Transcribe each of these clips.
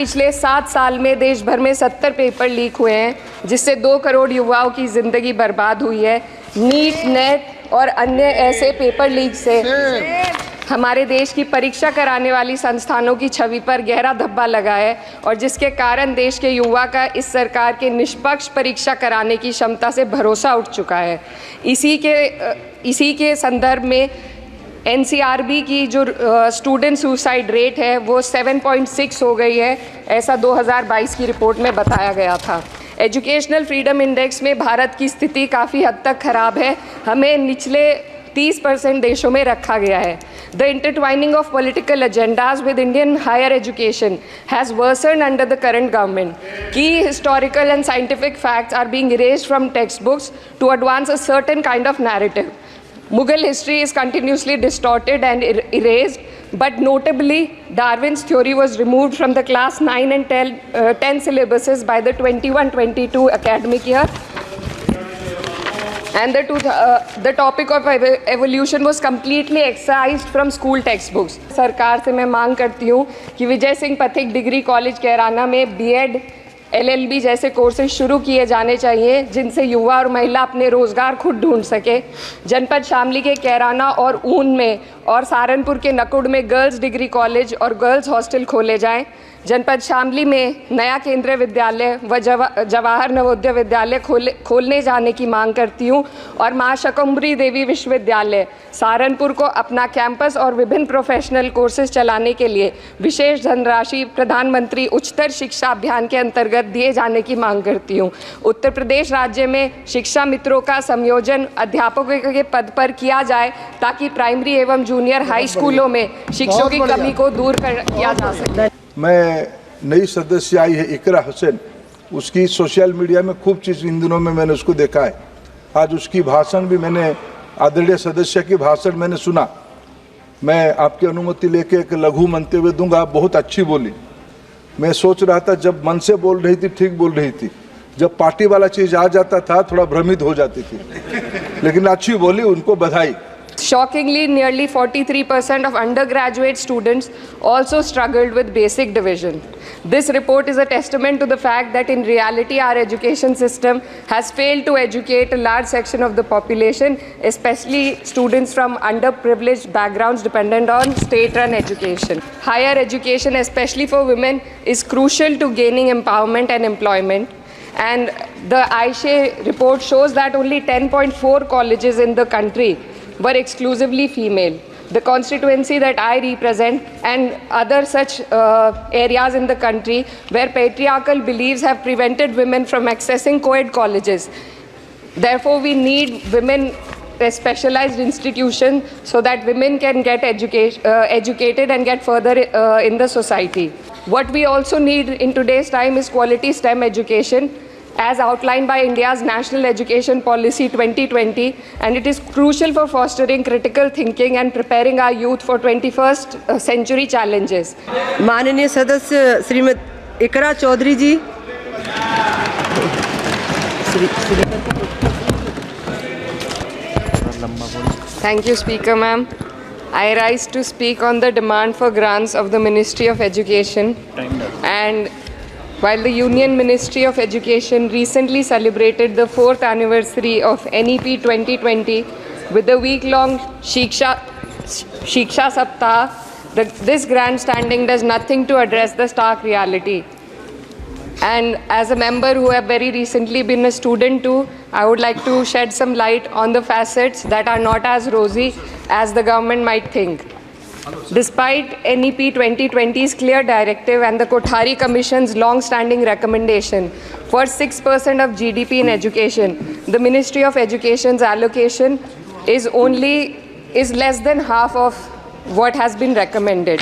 पिछले 7 साल में देश भर में 70 पेपर लीक हुए हैं, जिससे 2 करोड़ युवाओं की ज़िंदगी बर्बाद हुई है। नीट, नेट और अन्य ऐसे पेपर लीक से हमारे देश की परीक्षा कराने वाली संस्थानों की छवि पर गहरा धब्बा लगा है और जिसके कारण देश के युवा का इस सरकार के निष्पक्ष परीक्षा कराने की क्षमता से भरोसा उठ चुका है। इसी के संदर्भ में एनसीआरबी की जो स्टूडेंट सुसाइड रेट है वो 7.6 हो गई है, ऐसा 2022 की रिपोर्ट में बताया गया था। एजुकेशनल फ्रीडम इंडेक्स में भारत की स्थिति काफ़ी हद तक खराब है, हमें निचले 30% देशों में रखा गया है। The intertwining of political agendas with Indian higher education has worsened under the current government. Key historical and scientific facts are being erased from textbooks to advance a certain kind of narrative. Mughal history is continuously distorted and erased, but notably, Darwin's theory was removed from the class 9 and 10 syllabuses by the 21-22 academic year. And the topic of evolution was completely excised from school textbooks. सरकार से मैं मांग करती हूँ कि Vijay Singh Pathik degree college Kairana में BEd, LLB जैसे courses शुरू किए जाने चाहिए, जिनसे युवा और महिला अपने रोज़गार खुद ढूंढ सके। जनपद शामली के कैराना और ऊन में और सहारनपुर के नकुड़ में गर्ल्स डिग्री कॉलेज और गर्ल्स हॉस्टल खोले जाएं। जनपद शामली में नया केंद्रीय विद्यालय व जवाहर नवोदय विद्यालय खोलने जाने की मांग करती हूँ और माँ शकंभरी देवी विश्वविद्यालय सहारनपुर को अपना कैंपस और विभिन्न प्रोफेशनल कोर्सेज चलाने के लिए विशेष धनराशि प्रधानमंत्री उच्चतर शिक्षा अभियान के अंतर्गत दिए जाने की मांग करती हूँ। उत्तर प्रदेश राज्य में शिक्षा मित्रों का संयोजन अध्यापकों के पद पर किया जाए ताकि प्राइमरी एवं जूनियर हाई स्कूलों में शिक्षकों की कमी को दूर किया जा सके। मैं नई सदस्य आई है इकरा हुसैन, उसकी सोशल मीडिया में खूब चीज़ इन दिनों में मैंने उसको देखा है। आज उसकी भाषण भी मैंने, आदरणीय सदस्य की भाषण मैंने सुना। मैं आपकी अनुमति लेके एक लघु मंतव्य दूंगा। बहुत अच्छी बोली। मैं सोच रहा था जब मन से बोल रही थी ठीक बोल रही थी, जब पार्टी वाला चीज़ आ जाता था थोड़ा भ्रमित हो जाती थी, लेकिन अच्छी बोली, उनको बधाई। Shockingly, nearly 43% of undergraduate students also struggled with basic division. This report is a testament to the fact that in reality our education system has failed to educate a large section of the population, especially students from underprivileged backgrounds dependent on state-run education. Higher education, especially for women, is crucial to gaining empowerment and employment. And the AISHE report shows that only 10.4 colleges in the country were exclusively female. The constituency that I represent and other such areas in the country where patriarchal beliefs have prevented women from accessing co-ed colleges. Therefore, we need women specialized institutions so that women can get educated and get further in the society. What we also need in today's time is quality STEM education, as outlined by India's National Education Policy 2020, and it is crucial for fostering critical thinking and preparing our youth for 21st century challenges. माननीय सदस्य श्रीमती इकरा चौधरी जी। Thank you, Speaker ma'am. I rise to speak on the demand for grants of the Ministry of Education. And while the Union Ministry of Education recently celebrated the 4th anniversary of NEP 2020 with the week-long Shiksha Saptah, this grandstanding does nothing to address the stark reality. And as a member who have very recently been a student too, I would like to shed some light on the facets that are not as rosy as the government might think. Despite NEP 2020's clear directive and the Kothari Commission's long-standing recommendation for 6% of GDP in education, the Ministry of Education's allocation is less than half of what has been recommended.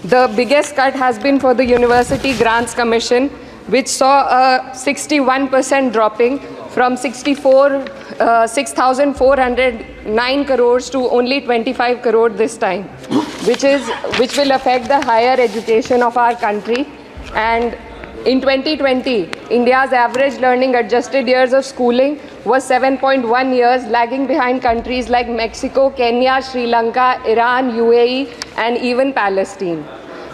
The biggest cut has been for the University Grants Commission, which saw a 61% dropping from 6,409 crores to only 25 crore this time, which will affect the higher education of our country. And in 2020, India's average learning adjusted years of schooling was 7.1 years, lagging behind countries like Mexico, Kenya, Sri Lanka, Iran, UAE, and even Palestine.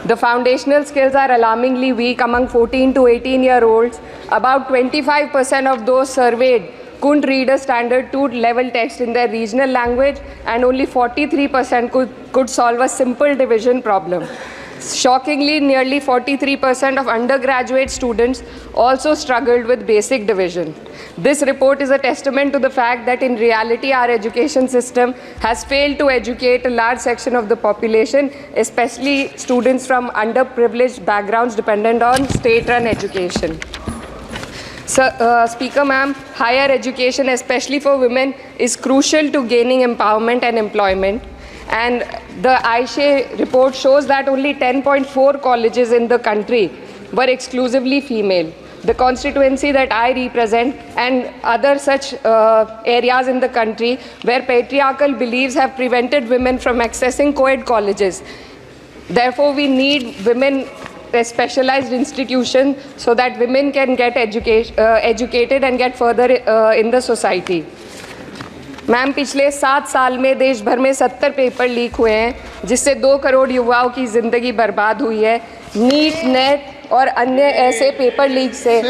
The foundational skills are alarmingly weak among 14 to 18-year-olds. About 25% of those surveyed couldn't read a standard 2 level text in their regional language, and only 43% could solve a simple division problem. Shockingly, nearly 43% of undergraduate students also struggled with basic division. This report is a testament to the fact that in reality our education system has failed to educate a large section of the population, especially students from underprivileged backgrounds dependent on state-run education. Speaker ma'am, higher education, especially for women, is crucial to gaining empowerment and employment. And the AISHE report shows that only 10.4 colleges in the country were exclusively female. The constituency that I represent and other such areas in the country where patriarchal beliefs have prevented women from accessing co-ed colleges. Therefore, we need women specialized institutions so that women can get educated and get further in the society. Ma'am, पिछले 7 साल में देश भर में 70 paper leak हुए हैं, जिससे 2 करोड़ युवाओं की ज़िंदगी बर्बाद हुई है। नीट, नेट और अन्य ऐसे पेपर लीक से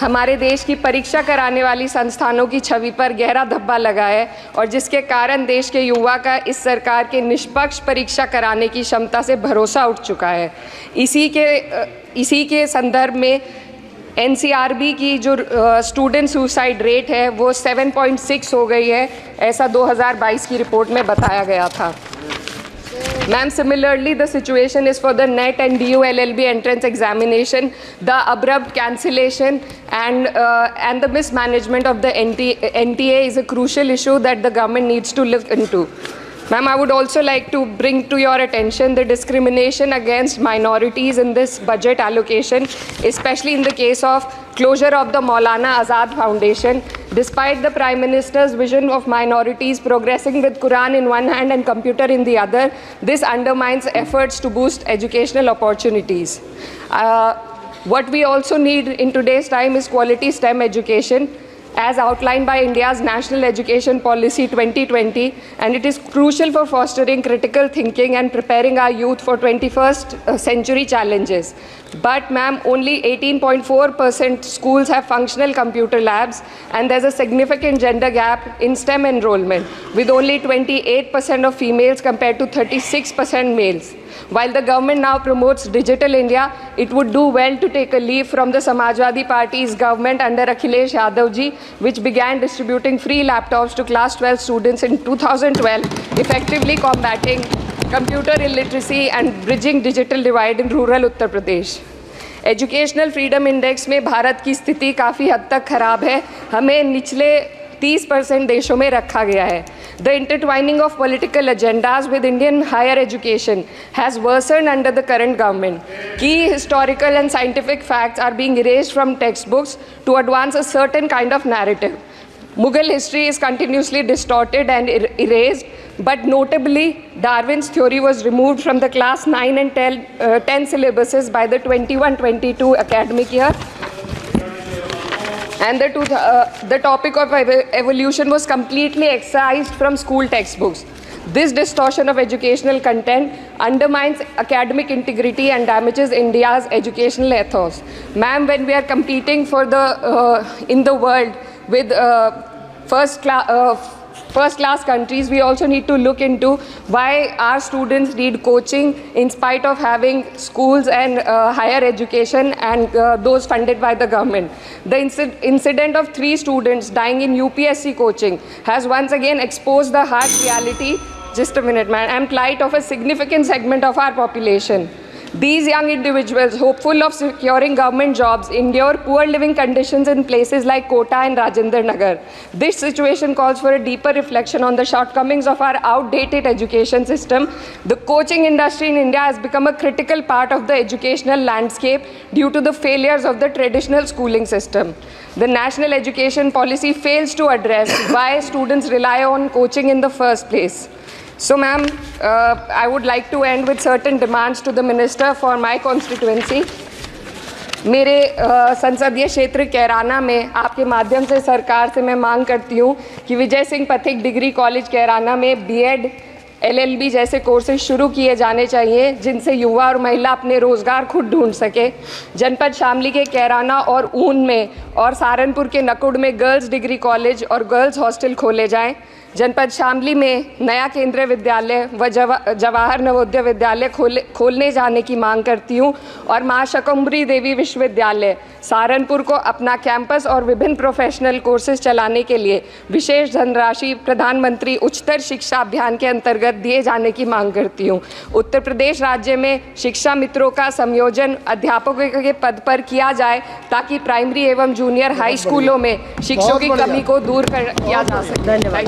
हमारे देश की परीक्षा कराने वाली संस्थानों की छवि पर गहरा धब्बा लगा है, और जिसके कारण देश के युवा का इस सरकार के निष्पक्ष परीक्षा कराने की क्षमता से भरोसा उठ चुका है। इसी के संदर्भ में NCRB की जो स्टूडेंट सुसाइड रेट है वो 7.6 हो गई है, ऐसा 2022 की रिपोर्ट में बताया गया था। Ma'am, similarly, the situation is for the NET and DU LLB entrance examination. The abrupt cancellation and the mismanagement of the NTA is a crucial issue that the government needs to look into. Ma'am, I would also like to bring to your attention the discrimination against minorities in this budget allocation, especially in the case of closure of the Maulana Azad Foundation. Despite the Prime Minister's vision of minorities progressing with Quran in one hand and computer in the other, this undermines efforts to boost educational opportunities. What we also need in today's time is quality STEM education, as outlined by India's National Education Policy 2020, and it is crucial for fostering critical thinking and preparing our youth for 21st century challenges. But ma'am, only 18.4% schools have functional computer labs, and there's a significant gender gap in STEM enrollment, with only 28% of females compared to 36% males. While the government now promotes Digital India, it would do well to take a leaf from the Samajwadi Party's government under Akhilesh Yadav ji, which began distributing free laptops to class 12 students in 2012, effectively combating computer illiteracy and bridging digital divide in rural Uttar Pradesh. Educational freedom index में भारत की स्थिति काफ़ी हद तक खराब है, हमें निचले 30% देशों में रखा गया है. The intertwining of political agendas with Indian higher education has worsened under the current government. Key historical and scientific facts are being erased from textbooks to advance a certain kind of narrative. Mughal history is continuously distorted and erased, but notably, Darwin's theory was removed from the class 9 and 10 syllabuses by the 21-22 academic year. And the topic of evolution was completely excised from school textbooks. This distortion of educational content undermines academic integrity and damages India's educational ethos. Ma'am, when we are competing for in the world with first-class countries, we also need to look into why our students need coaching in spite of having schools and higher education and those funded by the government. The incident of 3 students dying in UPSC coaching has once again exposed the harsh reality, just a minute, man, and plight of a significant segment of our population. These young individuals, hopeful of securing government jobs, endure poor living conditions in places like Kota and Rajendra Nagar. This situation calls for a deeper reflection on the shortcomings of our outdated education system. The coaching industry in India has become a critical part of the educational landscape due to the failures of the traditional schooling system. The national education policy fails to address why students rely on coaching in the first place. So, ma'am, I would like to end with certain demands to the minister for my constituency. मेरे संसदीय क्षेत्र कैराना में आपके माध्यम से सरकार से मैं मांग करती हूँ कि विजय सिंह पथिक डिग्री कॉलेज कैराना में बीएड LLB जैसे कोर्सेज शुरू किए जाने चाहिए, जिनसे युवा और महिला अपने रोज़गार खुद ढूंढ सके। जनपद शामली के कैराना और ऊन में और सहारनपुर के नकुड़ में गर्ल्स डिग्री कॉलेज और गर्ल्स हॉस्टल खोले जाएं। जनपद शामली में नया केंद्रीय विद्यालय व जवाहर नवोदय विद्यालय खोलने जाने की मांग करती हूँ और माँ शाकंभरी देवी विश्वविद्यालय सहारनपुर को अपना कैंपस और विभिन्न प्रोफेशनल कोर्सेज चलाने के लिए विशेष धनराशि प्रधानमंत्री उच्चतर शिक्षा अभियान के अंतर्गत दिए जाने की मांग करती हूँ। उत्तर प्रदेश राज्य में शिक्षा मित्रों का संयोजन अध्यापकों के पद पर किया जाए ताकि प्राइमरी एवं जूनियर हाई स्कूलों में शिक्षकों की कमी को दूर किया जा सके। धन्यवाद।